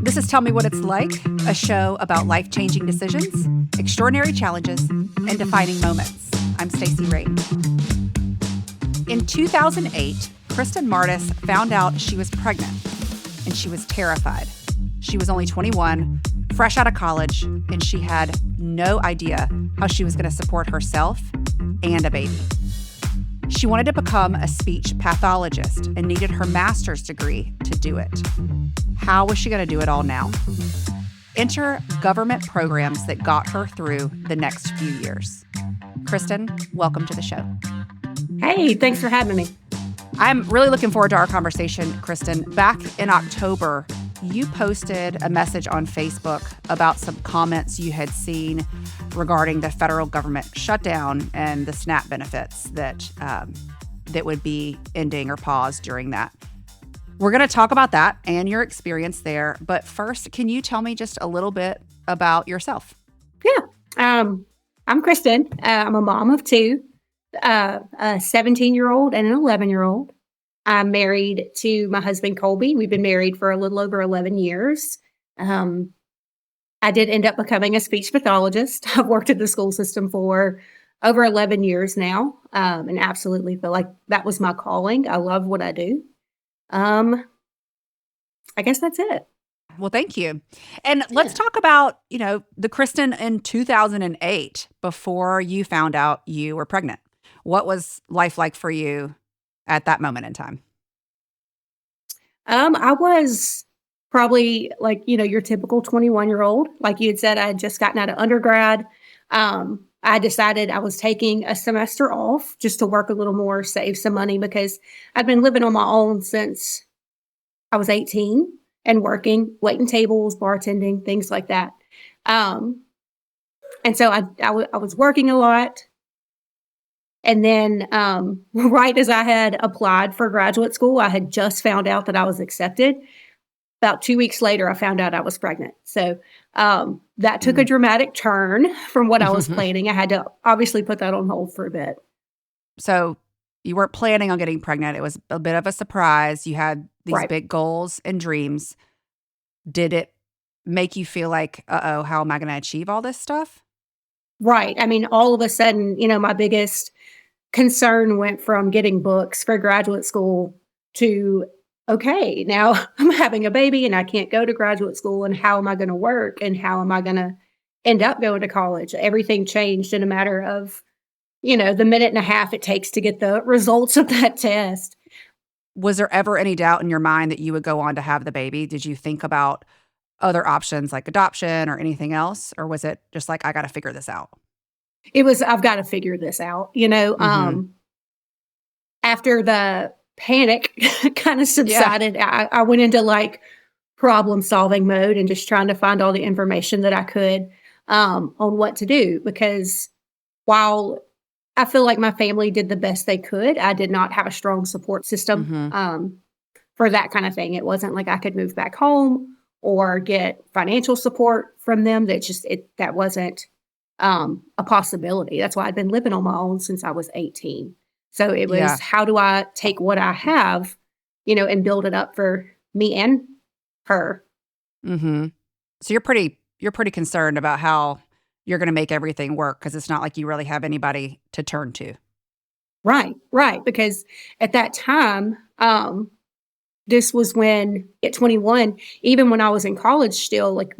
This is Tell Me What It's Like, a show about life-changing decisions, extraordinary challenges, and defining moments. I'm Stacey Rain. In 2008, Kristen Mardis found out she was pregnant, and she was terrified. She was only 21, fresh out of college, and she had no idea how she was going to support herself and a baby. She wanted to become a speech pathologist and needed her master's degree to do it. How was she going to do it all now? Enter government programs that got her through the next few years. Kristen, welcome to the show. Hey, thanks for having me. I'm really looking forward to our conversation, Kristen. Back in October, you posted a message on Facebook about some comments you had seen regarding the federal government shutdown and the SNAP benefits that would be ending or paused during that. We're going to talk about that and your experience there. But first, can you tell me just a little bit about yourself? Yeah. I'm Kristen. I'm a mom of two, a 17-year-old and an 11-year-old. I'm married to my husband, Colby. We've been married for a little over 11 years. I did end up becoming a speech pathologist. I've worked in the school system for over 11 years now, and absolutely feel like that was my calling. I love what I do. I guess that's it. Well, thank you. And let's talk about, the Kristen in 2008 before you found out you were pregnant. What was life like for you at that moment in time? I was probably like, your typical 21-year-old. Like you had said, I had just gotten out of undergrad. I decided I was taking a semester off just to work a little more, save some money, because I'd been living on my own since I was 18 and working, waiting tables, bartending, things like that. And so I was working a lot. And then right as I had applied for graduate school, I had just found out that I was accepted. About 2 weeks later, I found out I was pregnant. So that took a dramatic turn from what I was planning. I had to obviously put that on hold for a bit. So you weren't planning on getting pregnant. It was a bit of a surprise. You had these big goals and dreams. Did it make you feel like, uh-oh, how am I going to achieve all this stuff? Right. I mean, all of a sudden, my biggest concern went from getting books for graduate school to, okay, now I'm having a baby and I can't go to graduate school, and how am I going to work, and how am I going to end up going to college? Everything changed in a matter of, the minute and a half it takes to get the results of that test. Was there ever any doubt in your mind that you would go on to have the baby? Did you think about other options like adoption or anything else? Or was it just like, I got to figure this out? It was, I've got to figure this out, after the panic kind of subsided, I went into like problem solving mode and just trying to find all the information that I could on what to do. Because while I feel like my family did the best they could, I did not have a strong support system for that kind of thing. It wasn't like I could move back home or get financial support from them. That wasn't a possibility. That's why I'd been living on my own since I was 18. So it was, how do I take what I have, and build it up for me and her? Mm-hmm. So you're pretty concerned about how you're going to make everything work, because it's not like you really have anybody to turn to. Right. Because at that time, this was when at 21, even when I was in college still, like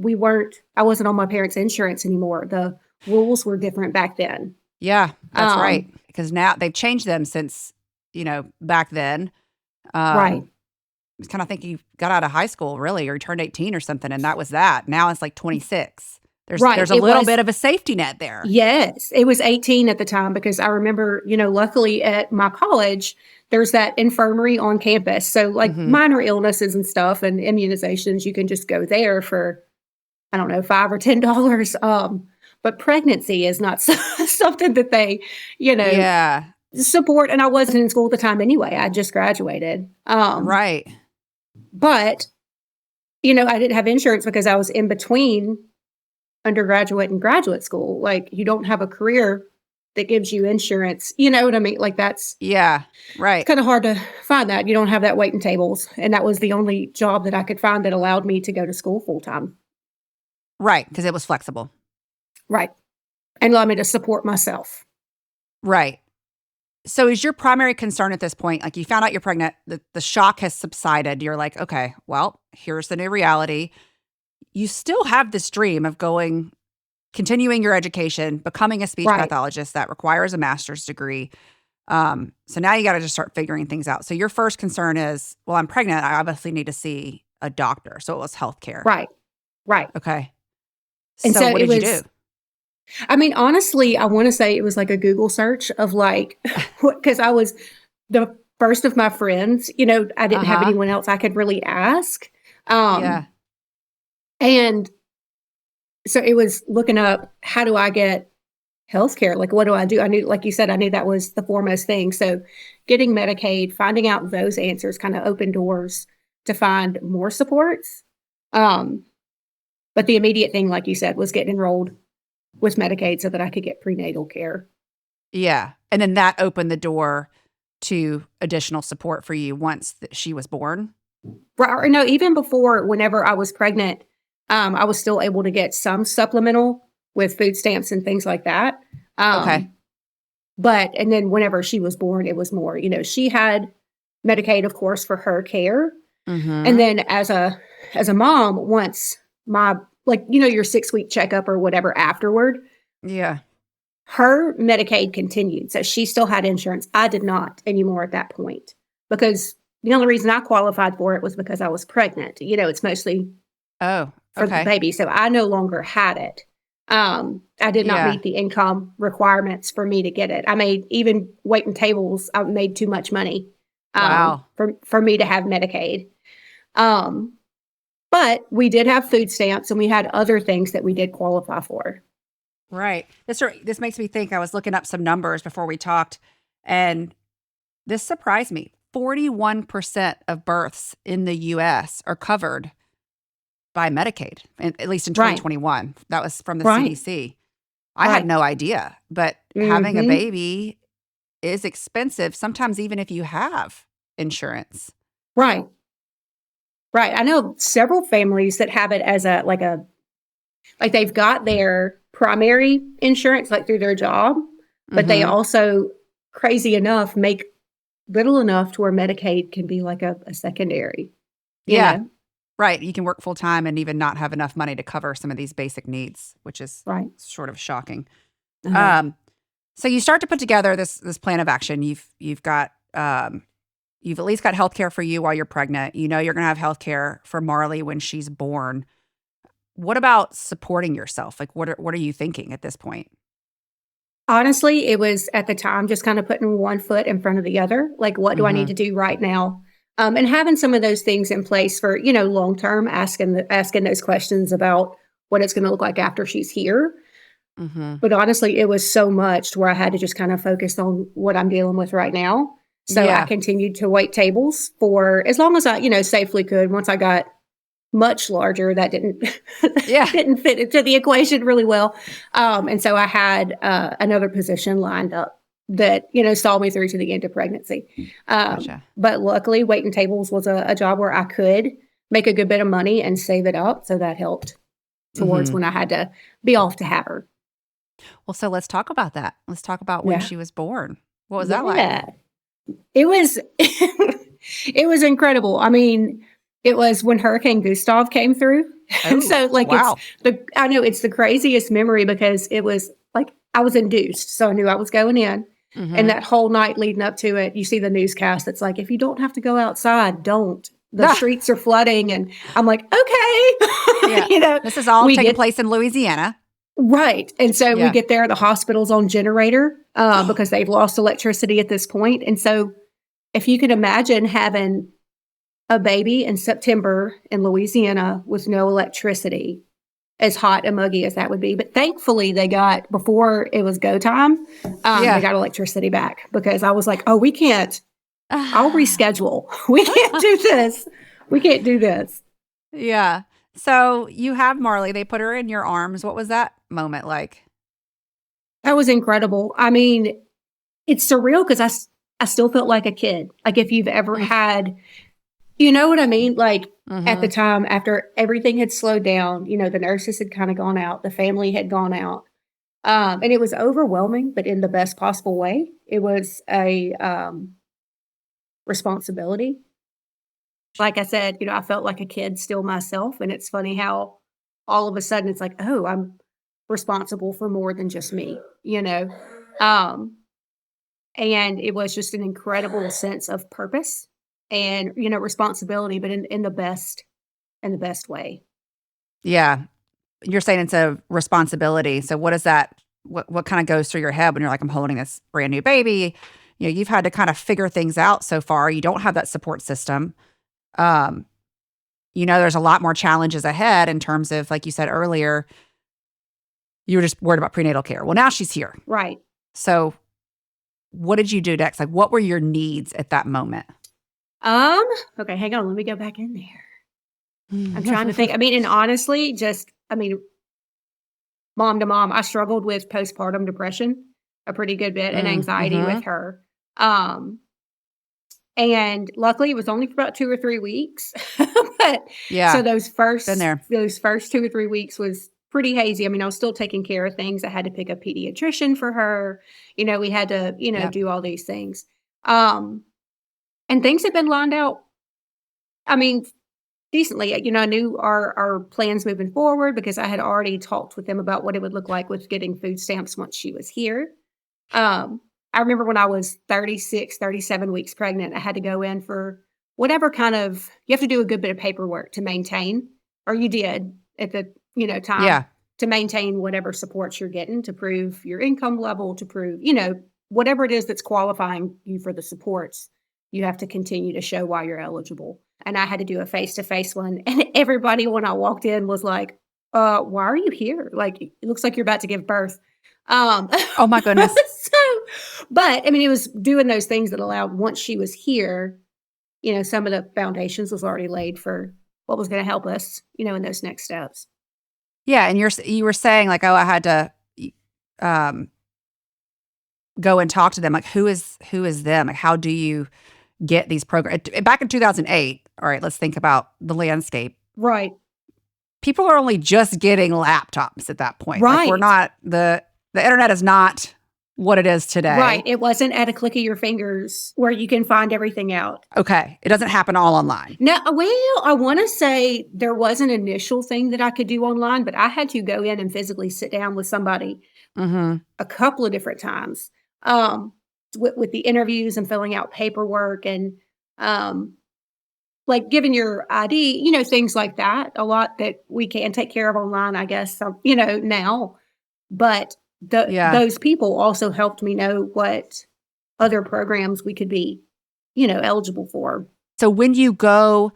I wasn't on my parents' insurance anymore. The rules were different back then. Yeah, that's right. Because now they've changed them since, back then. Right. I kind of think you got out of high school, really, or you turned 18 or something, and that was that. Now it's like 26. There's a little bit of a safety net there. Yes, it was 18 at the time, because I remember, luckily at my college, there's that infirmary on campus. So like minor illnesses and stuff and immunizations, you can just go there for, I don't know, $5 or $10. But pregnancy is not something that they, support. And I wasn't in school at the time anyway. I just graduated. Right. But, I didn't have insurance because I was in between undergraduate and graduate school. Like, you don't have a career that gives you insurance. You know what I mean? Like that's Yeah. Right. kind of hard to find that. You don't have that waiting tables. And that was the only job that I could find that allowed me to go to school full time. Right. Because it was flexible. Right. And allowed me to support myself. Right. So is your primary concern at this point, like you found out you're pregnant, the shock has subsided. You're like, okay, well, here's the new reality. You still have this dream of continuing your education, becoming a speech pathologist that requires a master's degree. So now you got to just start figuring things out. So your first concern is, well, I'm pregnant. I obviously need to see a doctor. So it was healthcare. Right. Right. Okay. And so what did you do? I mean, honestly, I want to say it was like a Google search of like, because I was the first of my friends, you know, I didn't have anyone else I could really ask. Yeah. And so it was looking up, how do I get healthcare? Like, what do I do? I knew, like you said, I knew that was the foremost thing. So getting Medicaid, finding out those answers kind of opened doors to find more supports. But the immediate thing, like you said, was getting enrolled with Medicaid so that I could get prenatal care. Yeah. And then that opened the door to additional support for you once she was born? Right. Or no, even before, whenever I was pregnant, I was still able to get some supplemental with food stamps and things like that. Okay. And then whenever she was born, it was more, you know, she had Medicaid, of course, for her care. Mm-hmm. And then as a mom, once my, like, you know, your 6-week checkup or whatever afterward. Yeah. Her Medicaid continued. So she still had insurance. I did not anymore at that point because the only reason I qualified for it was because I was pregnant. You know, it's mostly for the baby. So I no longer had it. I did not meet the income requirements for me to get it. I made, even waiting tables, I made too much money for me to have Medicaid. But we did have food stamps and we had other things that we did qualify for. Right. This makes me think, I was looking up some numbers before we talked, and this surprised me. 41% of births in the U.S. are covered by Medicaid, at least in 2021. Right. That was from the CDC. I had no idea, but having a baby is expensive, sometimes even if you have insurance. Right. Right. I know several families that have it as like they've got their primary insurance, like through their job, but they also, crazy enough, make little enough to where Medicaid can be like a secondary. You know? Right. You can work full time and even not have enough money to cover some of these basic needs, which is sort of shocking. So you start to put together this plan of action. You've got you've at least got healthcare for you while you're pregnant. You know you're going to have healthcare for Marley when she's born. What about supporting yourself? Like, what are you thinking at this point? Honestly, it was at the time just kind of putting one foot in front of the other. Like, what do I need to do right now? And having some of those things in place for, you know, long term, asking those questions about what it's going to look like after she's here. But honestly, it was so much to where I had to just kind of focus on what I'm dealing with right now. So I continued to wait tables for as long as I, you know, safely could. Once I got much larger, that didn't fit into the equation really well. And so I had another position lined up that, you know, saw me through to the end of pregnancy. But luckily, waiting tables was a job where I could make a good bit of money and save it up. So that helped towards when I had to be off to have her. Well, so let's talk about that. Let's talk about when she was born. What was that like? It was, it was incredible. I mean, it was when Hurricane Gustav came through. Oh, so like, I know it's the craziest memory because it was like, I was induced. So I knew I was going in. And that whole night leading up to it, you see the newscast. It's like, if you don't have to go outside, don't. The streets are flooding. And I'm like, okay. You know, this is all taking place in Louisiana. Right. And so we get there, the hospital's on generator because they've lost electricity at this point. And so if you can imagine having a baby in September in Louisiana with no electricity, as hot and muggy as that would be. But thankfully they got, before it was go time, they got electricity back because I was like, oh, we can't, I'll reschedule. We can't do this. We can't do this. Yeah. So you have Marley, they put her in your arms. What was that moment like? That was incredible. I mean, it's surreal because I still felt like a kid. Like if you've ever had, you know what I mean? Like at the time, after everything had slowed down, the nurses had kind of gone out, the family had gone out. And it was overwhelming, but in the best possible way. It was a responsibility. Like I said, I felt like a kid still myself. And it's funny how all of a sudden it's like, oh, I'm responsible for more than just me. Um, and it was just an incredible sense of purpose and, responsibility, but in the best way. Yeah. You're saying it's a responsibility. So what is that? What kind of goes through your head when you're like, I'm holding this brand new baby? You've had to kind of figure things out so far. You don't have that support system. There's a lot more challenges ahead in terms of, like you said earlier, you were just worried about prenatal care. Well, now she's here. Right. So what did you do next? Like, what were your needs at that moment? Okay, hang on. Let me go back in there. I'm trying to think. I mean, and honestly, mom to mom, I struggled with postpartum depression a pretty good bit and anxiety with her. And luckily it was only for about 2 or 3 weeks. But Yeah. so those first Been there. 2 or 3 weeks was pretty hazy. I mean, I was still taking care of things. I had to pick a pediatrician for her. We had to, Yep. do all these things. And things had been lined out, I mean, decently. I knew our plans moving forward because I had already talked with them about what it would look like with getting food stamps once she was here. I remember when I was 36, 37 weeks pregnant, I had to go in for whatever you have to do a good bit of paperwork to maintain, or you did at the, time. Yeah. To maintain whatever supports you're getting, to prove your income level, to prove, whatever it is that's qualifying you for the supports, you have to continue to show why you're eligible. And I had to do a face-to-face one. And everybody, when I walked in, was like, why are you here? Like, it looks like you're about to give birth. Oh my goodness. But I mean, it was doing those things that allowed, once she was here, some of the foundations was already laid for what was going to help us, in those next steps. Yeah. And you were saying like, oh, I had to go and talk to them. Like, who is them? Like, how do you get these programs? Back in 2008, all right, let's think about the landscape. Right. People are only just getting laptops at that point. Right. Like, we're not, the internet is not what it is today. Right. It wasn't at a click of your fingers where you can find everything out. Okay. It doesn't happen all online. No, well, I want to say there was an initial thing that I could do online, but I had to go in and physically sit down with somebody a couple of different times with the interviews and filling out paperwork and like giving your ID, things like that. A lot that we can take care of online, I guess, now. But those people also helped me know what other programs we could be, eligible for. So when you go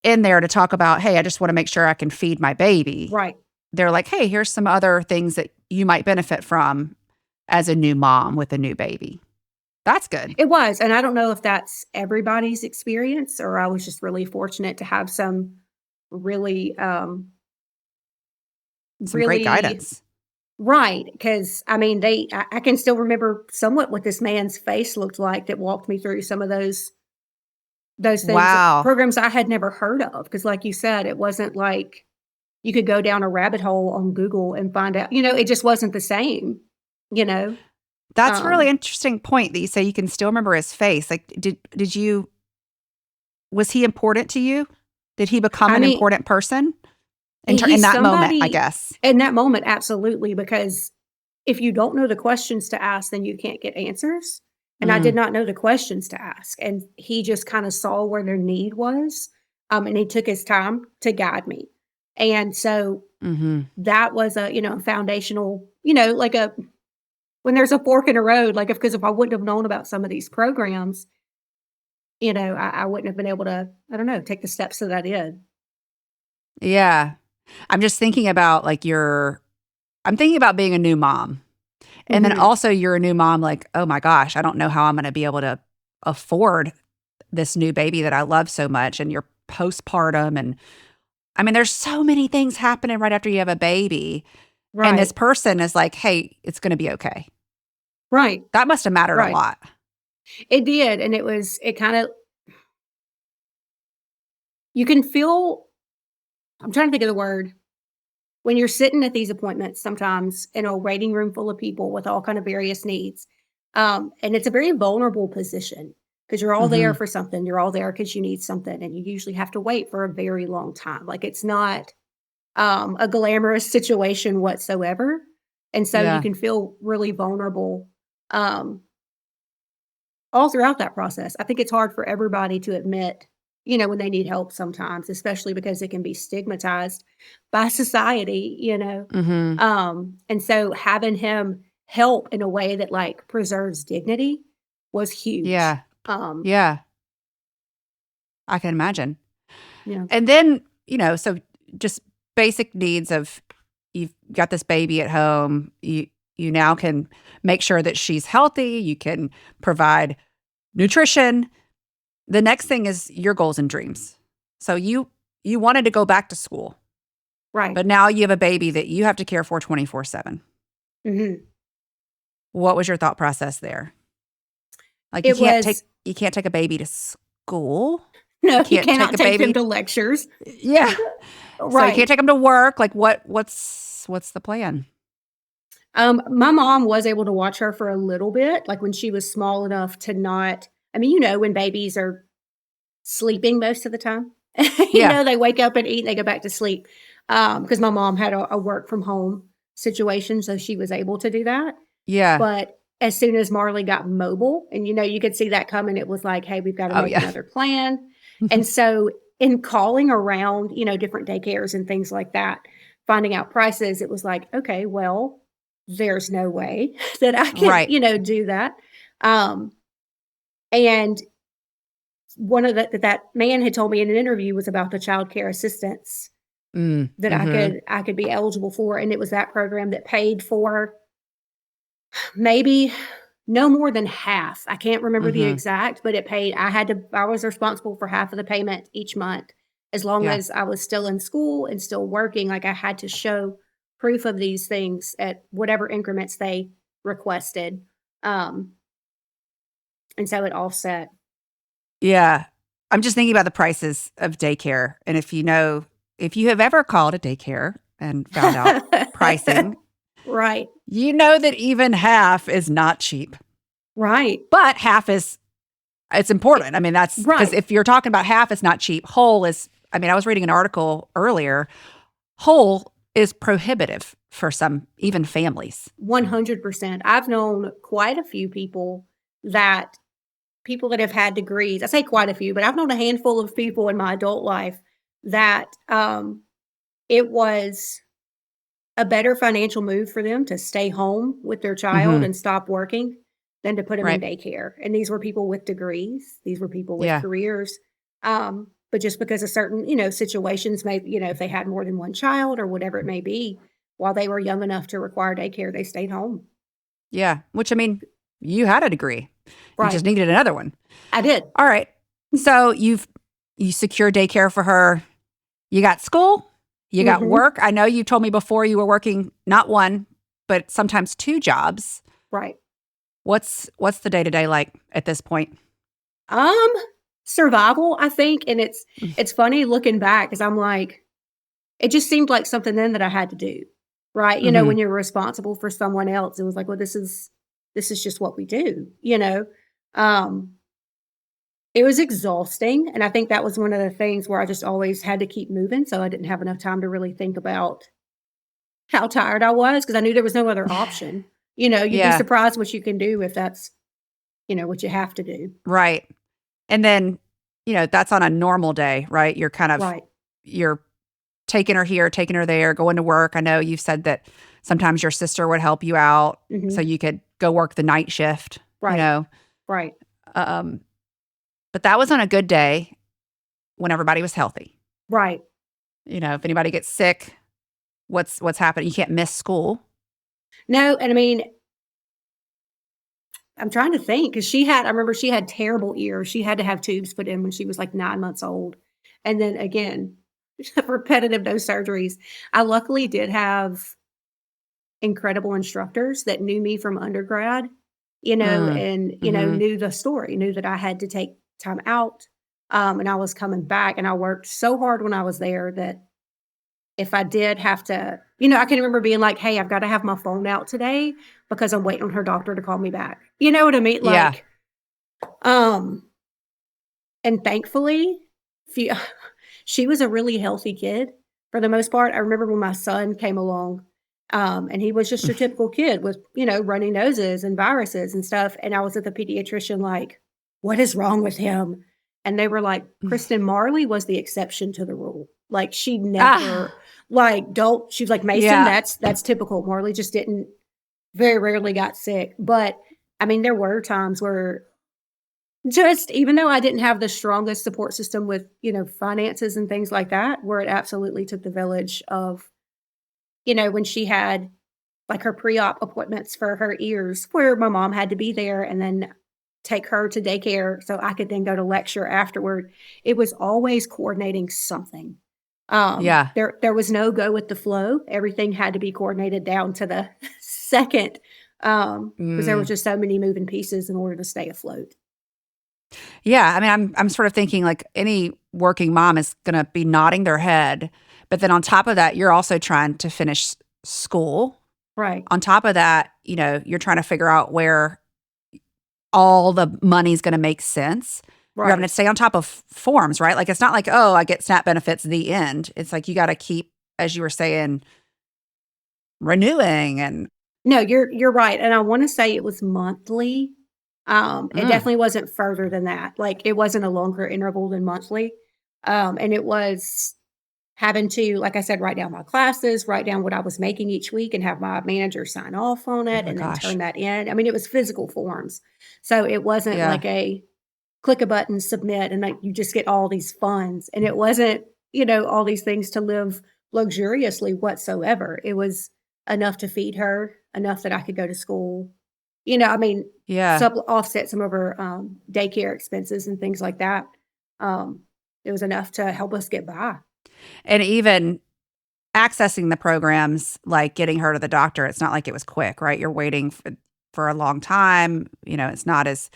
in there to talk about, hey, I just want to make sure I can feed my baby. Right. They're like, hey, here's some other things that you might benefit from as a new mom with a new baby. That's good. It was. And I don't know if that's everybody's experience, or I was just really fortunate to have some really, Great guidance. Right. Because, I mean, I can still remember somewhat what this man's face looked like that walked me through some of those things. Wow. Programs I had never heard of. Because like you said, it wasn't like you could go down a rabbit hole on Google and find out, it just wasn't the same, That's a really interesting point that you say you can still remember his face. Like, was he important to you? Did he become an important person? In that moment, I guess. In that moment, absolutely. Because if you don't know the questions to ask, then you can't get answers. And I did not know the questions to ask. And he just kind of saw where their need was. And he took his time to guide me. And so that was a, foundational, like when there's a fork in the road, like because if I wouldn't have known about some of these programs, I wouldn't have been able to, I don't know, take the steps that I did. Yeah. I'm just thinking about I'm thinking about being a new mom. And then also you're a new mom, like, oh my gosh, I don't know how I'm going to be able to afford this new baby that I love so much. And you're postpartum. And I mean, there's so many things happening right after you have a baby. And this Right. person is like, hey, it's going to be okay. Right. That must have mattered a Right. lot. It did, and it kind of you can feel I'm trying to think of the word. When you're sitting at these appointments sometimes in a waiting room full of people with all kind of various needs, and it's a very vulnerable position because you're all there Hmm. for something. You're all there because you need something, and you usually have to wait for a very long time. Like, it's not, a glamorous situation whatsoever, and so you Yeah. can feel really vulnerable, um, all throughout that process. I think it's hard for everybody to admit, when they need help sometimes, especially because it can be stigmatized by society, Hmm. And so having him help in a way that like preserves dignity was huge. Yeah. Um, Yeah. I can imagine. yeah, And then, so just basic needs of you've got this baby at home. You now can make sure that she's healthy. You can provide nutrition. The next thing is your goals and dreams. So you wanted to go back to school, right. but now you have a baby that you have to care for 24/7. Hmm. What was your thought process there? Like It was you can't take a baby to school. You no, you can't take cannot a take them baby. to lectures. Yeah. So you can't Right. take them to work. Like what's the plan? My mom was able to watch her for a little bit, like when she was small enough to not. I mean, when babies are sleeping most of the time. Yeah. They wake up and eat and they go back to sleep. Because my mom had a work from home situation, so she was able to do that. Yeah. But as soon as Marley got mobile and, you could see that coming, it was like, "Hey, we've gotta Oh make yeah. another plan." And so in calling around, different daycares and things like that, finding out prices, it was like, "Okay, well, there's no way that I could, Right. do that." Um, and one of that man had told me in an interview was about the childcare assistance Mm. that I Mhm. could I could be eligible for, and it was that program that paid for maybe no more than half. I can't remember the Mhm. exact, but it paid. I was responsible for half of the payment each month as long Yeah. as I was still in school and still working. Like, I had to show proof of these things at whatever increments they requested. Um, and so it offset. Yeah. I'm just thinking about the prices of daycare, and if you have ever called a daycare and found out pricing, Right. you know that even half is not cheap. Right. But half is it's important. I mean, that's because Right. if you're talking about half is not cheap, whole is I mean, I was reading an article earlier, whole is prohibitive for some even families. 100%. I've known quite a few that have had degrees. I say quite a few, but I've known a handful of people in my adult life that it was a better financial move for them to stay home with their child Mhm. and stop working than to put them in Right. daycare. And these were people with degrees, these were people with Yeah. careers. But just because of certain, situations, maybe, if they had more than one child or whatever it may be, while they were young enough to require daycare, they stayed home. Yeah. Which I mean, you had a degree. You Right. just needed another one. I did. All right. So you secure daycare for her. You got school, you got Hmm. work. I know you told me before you were working not one, but sometimes two jobs. Right. What's the day-to-day like at this point? Um, Survival, I think, and Mm. it's funny looking back because 'cause I'm like, it just seemed like something then that I had to do, right? When Mhm. you're responsible for someone else, it was like, well, this is just what we do. Um, it was exhausting, and I think that was one of the things where I just always had to keep moving, so I didn't have enough time to really think about how tired I was because I knew there was no other option. You'd be Yeah, surprised what you can do if that's, what you have to do. right. And then, that's on a normal day, right? Right. You're taking her here, taking her there, going to work. I know you've said that sometimes your sister would help you out so Mhm. you could go work the night shift, you Right. know. Right. Um, but that was on a good day when everybody was healthy. Right. If anybody gets sick, what's happening? You can't miss school. No, and I mean, I'm trying to think because I remember she had terrible ears. She had to have tubes put in when she was like 9 months old. And then again, repetitive nose surgeries. I luckily did have incredible instructors that knew me from undergrad, you know, Mm. and, you know, knew the story, knew that I had to take time out, and I was coming back, and I worked so hard when I was there that if I did have to, you know, I can remember being like, "Hey, I've gotta have my phone out today because I'm waiting on her doctor to call me back." You know what I mean? Yeah. Like, um, and thankfully, fe she was a really healthy kid for the most part. I remember when my son came along, and he was just your typical kid with, you know, runny noses and viruses and stuff, and I was at the pediatrician like, "What is wrong with him?" And they were like, "Kristen Marley was the exception to the rule." Like, she Ah. never like, don't she was like, "Mason, Yeah. that's typical. Marley just didn't very rarely got sick." But, I mean, there were times where just even though I didn't have the strongest support system with, you know, finances and things like that, where it absolutely took the village of, you know, when she had like her pre-op appointments for her ears, where my mom had to be there and then take her to daycare so I could then go to lecture afterward. It was always coordinating something. Yeah. There was no go with the flow. Everything had to be coordinated down to the second, because there was Mm. just so many moving pieces in order to stay afloat. Yeah, I mean, I'm sort of thinking like any working mom is gonna be nodding their head, but then on top of that, you're also trying to finish school. Right. On top of that, you know, you're trying to figure out where all the money's gonna make sense. You're having Right. to stay on top of forms, right? Like, it's not like, "Oh, I get SNAP benefits, the end." It's like you gotta keep, as you were saying, renewing and No, you're right, and I wanna say it was monthly. It mm, definitely wasn't further than that, like, it wasn't a longer interval than monthly, and it was having to, like I said, write down my classes, write down what I was making each week, and have my manager sign off on oh it, my and then gosh. turn that in. I mean, it was physical forms, so it wasn't Yeah. like a click a button, submit, and, like, you just get all these funds, and it wasn't, you know, all these things to live luxuriously whatsoever. It was enough to feed her, enough that I could go to school. You know, I mean, Yeah. offset some of her, daycare expenses and things like that. Um, it was enough to help us get by. And even accessing the programs, like getting her to the doctor, it's not like it was quick, right? You're waiting for a long time, you know, it's not as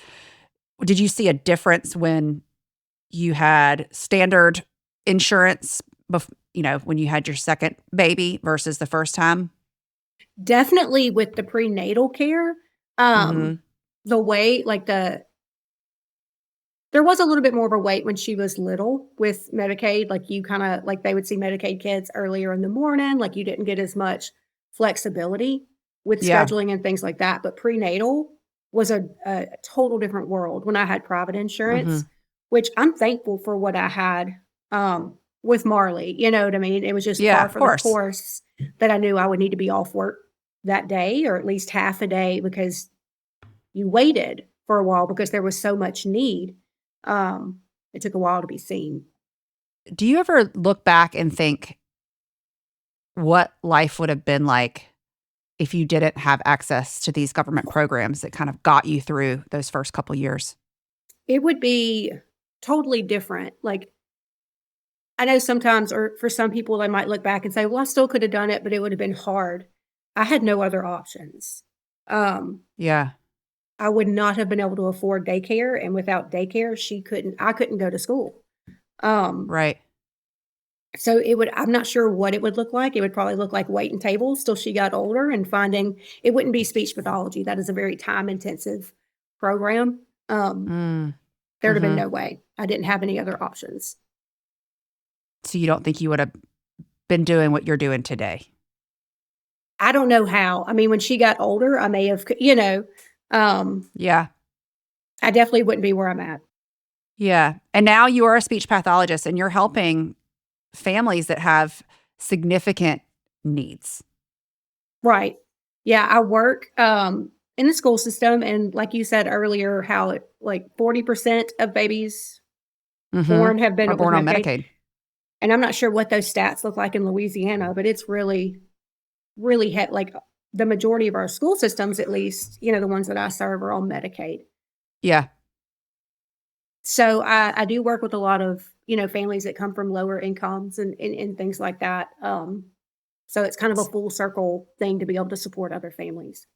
did you see a difference when you had standard insurance you know, when you had your second baby versus the first time? Definitely with the prenatal care, Mhm. the wait, like, there was a little bit more of a wait when she was little with Medicaid, like, you kinda like, they would see Medicaid kids earlier in the morning, like, you didn't get as much flexibility with Yeah. scheduling and things like that, but prenatal was a total different world when I had private insurance, Mhm. which I'm thankful for what I had, with Marley, you know what I mean? It was just Yeah, par of for the course. course that I knew I would need to be off work that day or at least half a day because you waited for a while because there was so much need. It took a while to be seen. Do you ever look back and think what life would have been like if you didn't have access to these government programs that kind of got you through those first couple years? It would be totally different. Like, I know sometimes, or for some people, they might look back and say, well, I still could have done it, but it would have been hard. I had no other options. Um, Yeah. I would not have been able to afford daycare. And without daycare, I couldn't go to school. Um, Right. So it would I'm not sure what it would look like. It would probably look like waiting tables till she got older and finding it wouldn't be speech pathology. That is a very time intensive program. Mm. There'd have been Mhm. no way. I didn't have any other options. So you don't think you would have been doing what you're doing today? I don't know how. I mean, when she got older, I may have, you know, um, Yeah. I definitely wouldn't be where I'm at. Yeah. And now you are a speech pathologist and you're helping families that have significant needs. Right. Yeah, I work in the school system, and like you said earlier, how like 40% of babies Mhm. born have Are been with born on Medicaid. Medicaid. And I'm not sure what those stats look like in Louisiana, but it's really, really like the majority of our school systems, at least, you know, the ones that I serve are on Medicaid. Yeah. So I do work with a lot of, you know, families that come from lower incomes and things like that. So it's kind of a full circle thing to be able to support other families.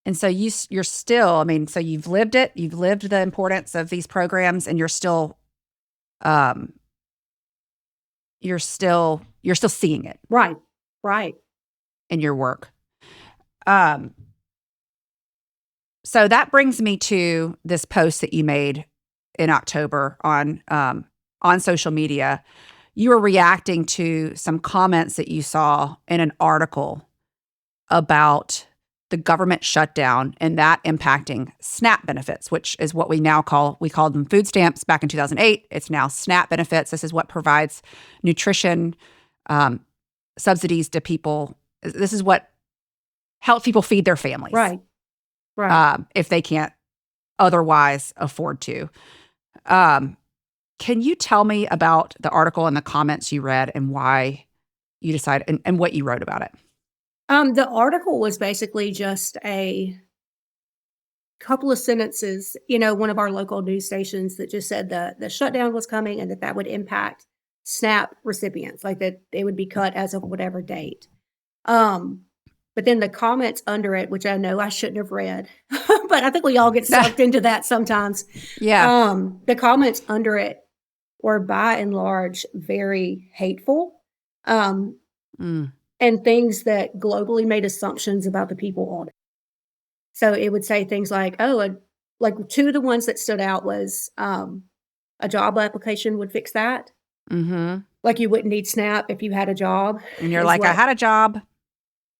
And so you're still, I mean, so you've lived it, you've lived the importance of these programs, and you're still seeing it. Right. In your work. So that brings me to this post that you made in October on social media. You were reacting to some comments that you saw in an article about the government shutdown and that impacting SNAP benefits, which is what we called them food stamps back in 2008. It's now SNAP benefits. This is what provides nutrition subsidies to people. This is what helps people feed their families. Right. If they can't otherwise afford to. Can you tell me about the article and the comments you read and why you decided and what you wrote about it? The article was basically just a couple of sentences, one of our local news stations that just said the shutdown was coming and that would impact SNAP recipients, like that they would be cut as of whatever date. But then the comments under it, which I know I shouldn't have read, but I think we all get sucked into that sometimes. Yeah. The comments under it were by and large very hateful. And things that globally made assumptions about the people on it. So it would say things like, like two of the ones that stood out was a job application would fix that. Mm-hmm. Like you wouldn't need SNAP if you had a job. And you're like, I had a job.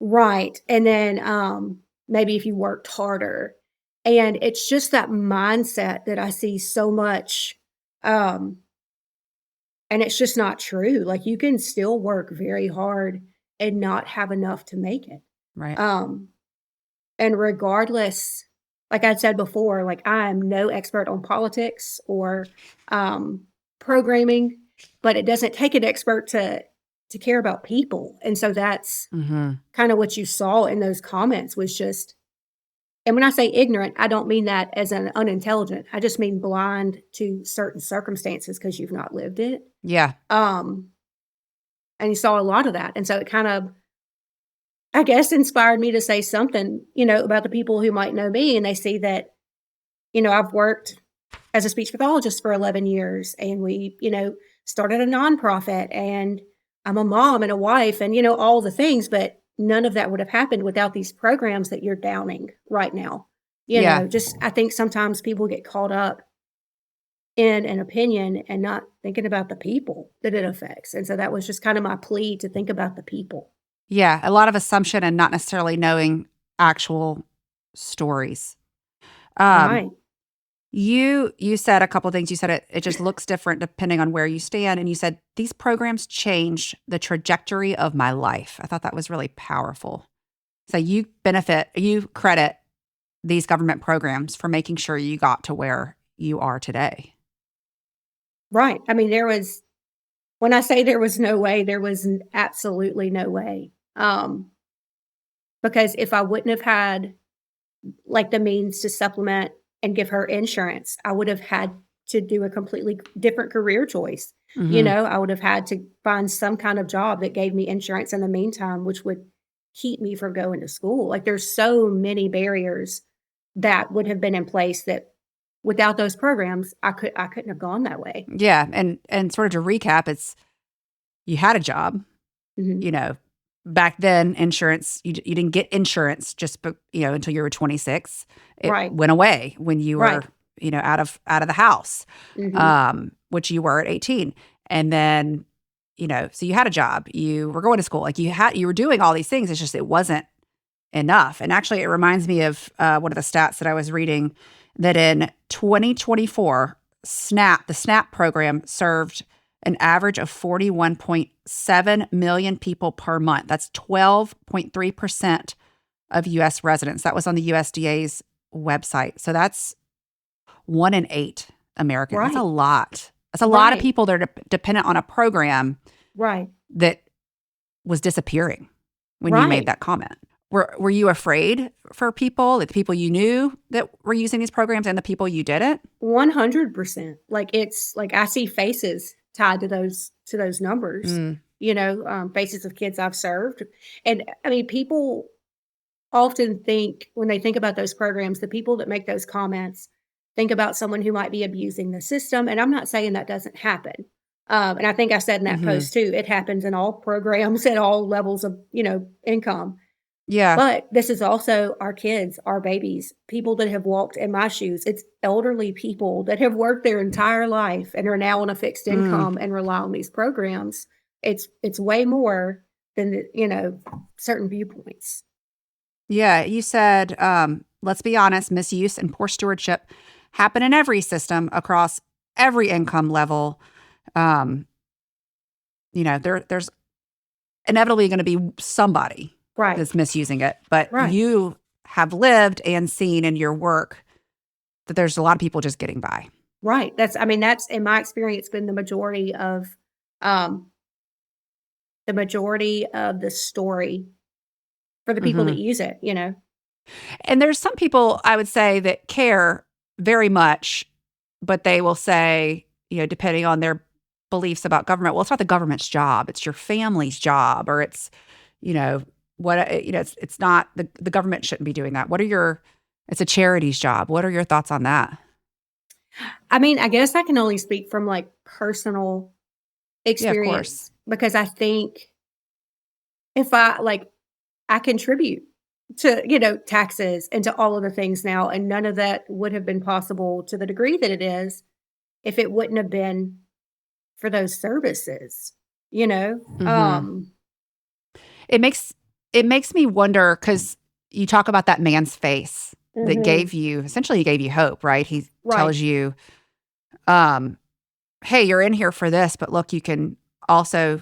Right. And then maybe if you worked harder. And it's just that mindset that I see so much. And it's just not true. Like you can still work very hard and not have enough to make it. Right. And regardless, like I said before, like I am no expert on politics or programming, but it doesn't take an expert to care about people. And so that's kind of what you saw in those comments was just, and when I say ignorant, I don't mean that as an unintelligent. I just mean blind to certain circumstances because you've not lived it. Yeah. And you saw a lot of that. And so it kind of, I guess, inspired me to say something, about the people who might know me. And they see that, I've worked as a speech pathologist for 11 years. And we, started a nonprofit. And I'm a mom and a wife and, all the things. But none of that would have happened without these programs that you're downing right now. I think sometimes people get caught up in an opinion and not thinking about the people that it affects. And so that was just kind of my plea to think about the people. Yeah, a lot of assumption and not necessarily knowing actual stories. Right. You said a couple of things. You said it just looks different depending on where you stand. And you said, these programs changed the trajectory of my life. I thought that was really powerful. So you credit these government programs for making sure you got to where you are today. Right. I mean, when I say there was no way, there was absolutely no way. Because if I wouldn't have had like the means to supplement and give her insurance, I would have had to do a completely different career choice. Mm-hmm. I would have had to find some kind of job that gave me insurance in the meantime, which would keep me from going to school. Like there's so many barriers that would have been in place that without those programs, I couldn't have gone that way. Yeah. And sort of to recap, you had a job, back then insurance, you didn't get insurance until you were 26. It went away when you were, out of the house, which you were at 18. And then, so you had a job, you were going to school, like you were doing all these things. It's just, it wasn't enough. And actually it reminds me of one of the stats that I was reading that in 2024, the SNAP program served an average of 41.7 million people per month. That's 12.3% of U.S. residents. That was on the USDA's website. So that's 1 in 8 Americans. Right. That's a lot. That's a lot of people that are dependent on a program that was disappearing when you made that comment. Were you afraid for people, like the people you knew that were using these programs and the people you didn't? 100%. Like it's like I see faces tied to those numbers. faces of kids I've served. And I mean, people often think when they think about those programs, the people that make those comments think about someone who might be abusing the system. And I'm not saying that doesn't happen. And I think I said in that Mhm. post too, it happens in all programs at all levels of, income. Yeah. But this is also our kids, our babies, people that have walked in my shoes. It's elderly people that have worked their entire life and are now on a fixed Mm. income and rely on these programs. It's way more than certain viewpoints. Yeah, you said, let's be honest, misuse and poor stewardship happen in every system across every income level. Um, there's inevitably going to be somebody Right. that's misusing it, but Right. you have lived and seen in your work that there's a lot of people just getting by. Right. That's in my experience been um the majority of the story for the people that Mhm. use it. And there's some people I would say that care very much, but they will say, depending on their beliefs about government, well, it's not the government's job, it's your family's job, or it's, you know, it's not the government shouldn't be doing that. It's a charity's job. What are your thoughts on that? I mean, I guess I can only speak from like personal Yeah, of course. experience because I think if I contribute to, taxes and to all of the things now, and none of that would have been possible to the degree that it is if it wouldn't have been for those services, you know? Mhm. It makes it makes me wonder because you talk about that man's face that Mhm. essentially he gave you hope, right? He Right, tells you, um, "Hey, you're in here for this, but look, you can also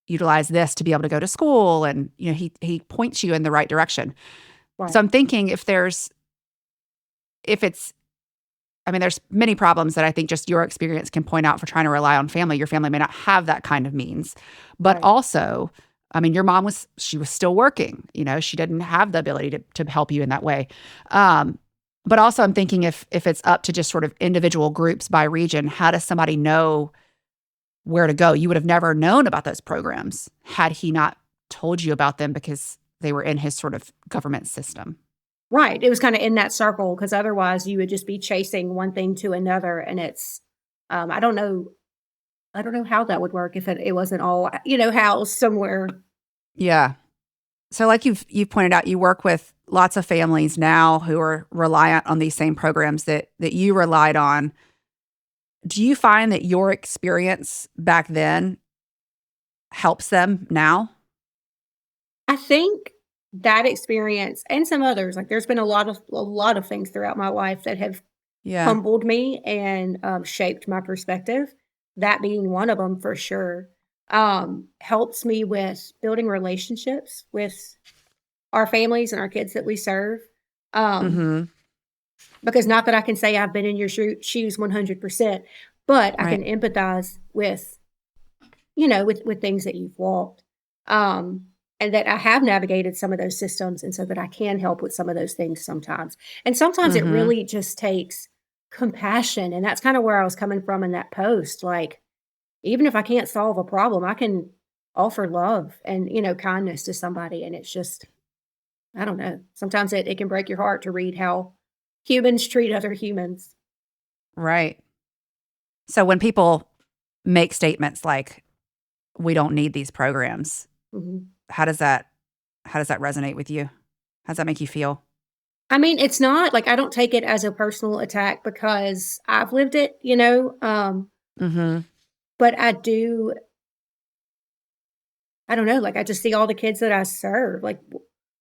utilize this to be able to go to school," and, he points you in the right direction. So right, I'm thinking if it's I mean, there's many problems that I think just your experience can point out for trying to rely on family. Your family may not have that kind of means. But right. also, I mean, your mom she was still working, she didn't have the ability to help you in that way. Um, but also I'm thinking if it's up to just sort of individual groups by region, how does somebody know where to go? You would have never known about those programs had he not told you about them because they were in his sort of government system. Right, it was kinda in that circle because otherwise you would just be chasing one thing to another, and I don't know how that would work if it wasn't all, housed somewhere. Yeah. So like you've pointed out, you work with lots of families now who are reliant on these same programs that you relied on. Do you find that your experience back then helps them now? I think that experience and some others, like, there's been a lot of things throughout my life that have Yeah. humbled me and, shaped my perspective, that being one of them for sure. Helps me with building relationships with our families and our kids that we serve, um, Mhm. because not that I can say I've been in your shoes 100%, but I Right. can empathize with, with things that you've walked, um, and that I have navigated some of those systems, and so that I can help with some of those things sometimes. And sometimes it Mhm. really just takes compassion, and that's kinda where I was coming from in that post, like, even if I can't solve a problem, I can offer love and, kindness to somebody, and it's just I don't know. Sometimes it can break your heart to read how humans treat other humans. Right. So when people make statements like we don't need these programs, Mhm. how does that how does that resonate with you? How does that make you feel? I mean, it's not like I don't take it as a personal attack because I've lived it, Mhm. but I don't know, like I just see all the kids that I serve, like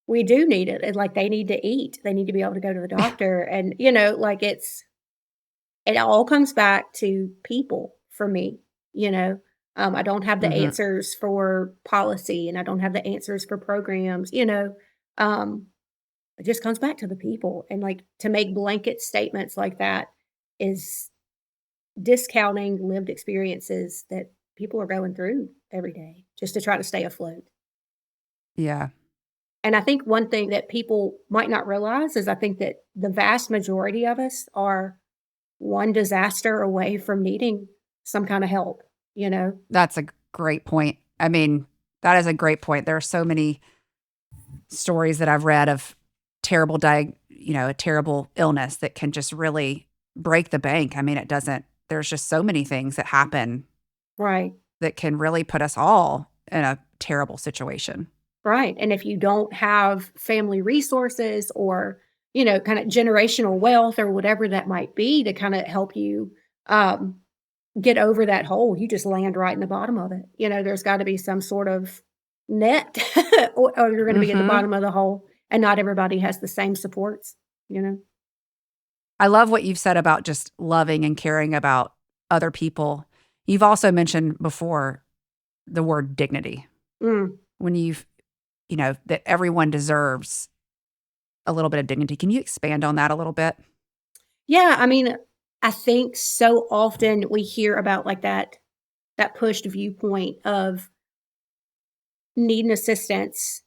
we do need it. And like they need to eat. They need to be able to go to the doctor. And, like it all comes back to people for me, you know. I don't have the Mhm. answers for policy and I don't have the answers for programs. Um, it just comes back to the people. And like to make blanket statements like that is discounting lived experiences that people are going through every day just to try to stay afloat. Yeah. And I think one thing that people might not realize is I think that the vast majority of us are one disaster away from needing some kind of help, you know? That's a great point. I mean, that is a great point. There are so many stories that I've read of a terrible illness that can just really break the bank. I mean, there's just so many things that happen Right. that can really put us all in a terrible situation. Right. And if you don't have family resources or, kind of generational wealth or whatever that might be to kind of help you um, get over that hole, you just land right in the bottom of it. There's got to be some sort of net or you're going to be at the Hmm. bottom of the hole, and not everybody has the same supports, you know? I love what you've said about just loving and caring about other people. You've also mentioned before the word dignity. Mm. When that everyone deserves a little bit of dignity. Can you expand on that a little bit? Yeah. I mean, I think so often we hear about like that pushed viewpoint of needing assistance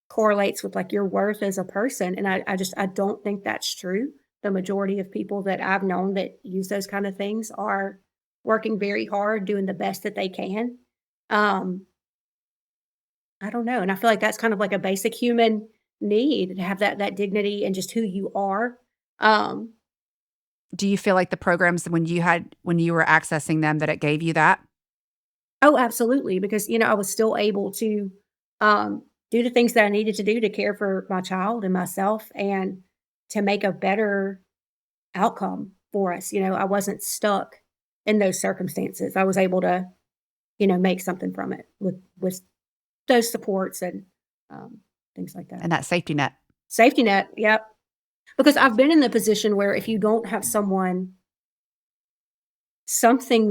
correlates with like your worth as a person. And I don't think that's true. The majority of people that I've known that use those kind of things are working very hard, doing the best that they can. Um, I don't know. And I feel like that's kind of like a basic human need to have that dignity and just who you are. Um, Do you feel like the programs when you were accessing them that it gave you that? oh, absolutely. Because, I was still able to do the things that I needed to do to care for my child and myself and to make a better outcome for us. I wasn't stuck in those circumstances. I was able to, make something from it with those supports and um, things like that. And that safety net. Safety net, yep. Because I've been in the position where if you don't have something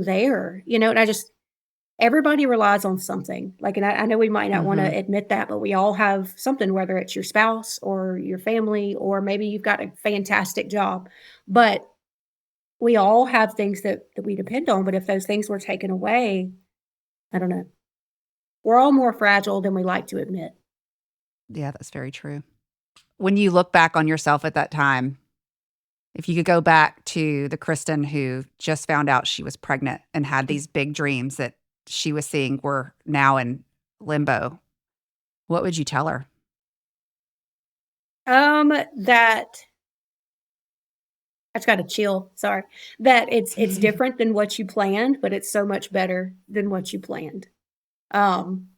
there, and everybody relies on something. Like, and I know we might not want to Mhm. admit that, but we all have something, whether it's your spouse or your family, or maybe you've got a fantastic job. But we all have things that we depend on. But if those things were taken away, I don't know. We're all more fragile than we like to admit. Yeah, that's very true. When you look back on yourself at that time, if you could go back to the Kristen who just found out she was pregnant and had these big dreams that she was seeing were now in limbo, what would you tell her? That I just got to chill. Sorry. That it's different than what you planned, but it's so much better than what you planned. Um,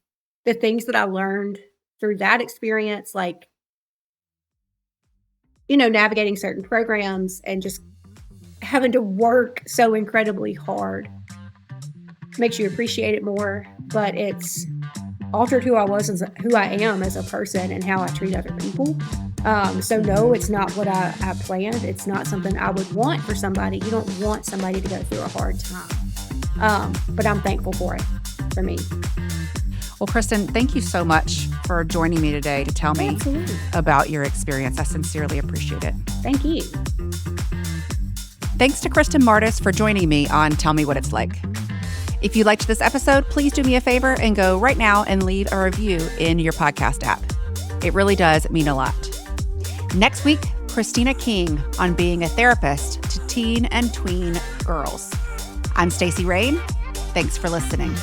the things that I learned through that experience, like, navigating certain programs and just having to work so incredibly hard makes you appreciate it more, but it's altered who who I am as a person and how I treat other people. So no, it's not what I planned. It's not something I would want for somebody. You don't want somebody to go through a hard time. But I'm thankful for it, for me. Well, Kristen, thank you so much for joining me today to tell me Absolutely. about your experience. I sincerely appreciate it. Thank you. Thanks to Kristen Mardis for joining me on Tell Me What It's Like. If you liked this episode, please do me a favor and go right now and leave a review in your podcast app. It really does mean a lot. Next week, Christina King on being a therapist to teen and tween girls. I'm Stacey Rain. Thanks for listening.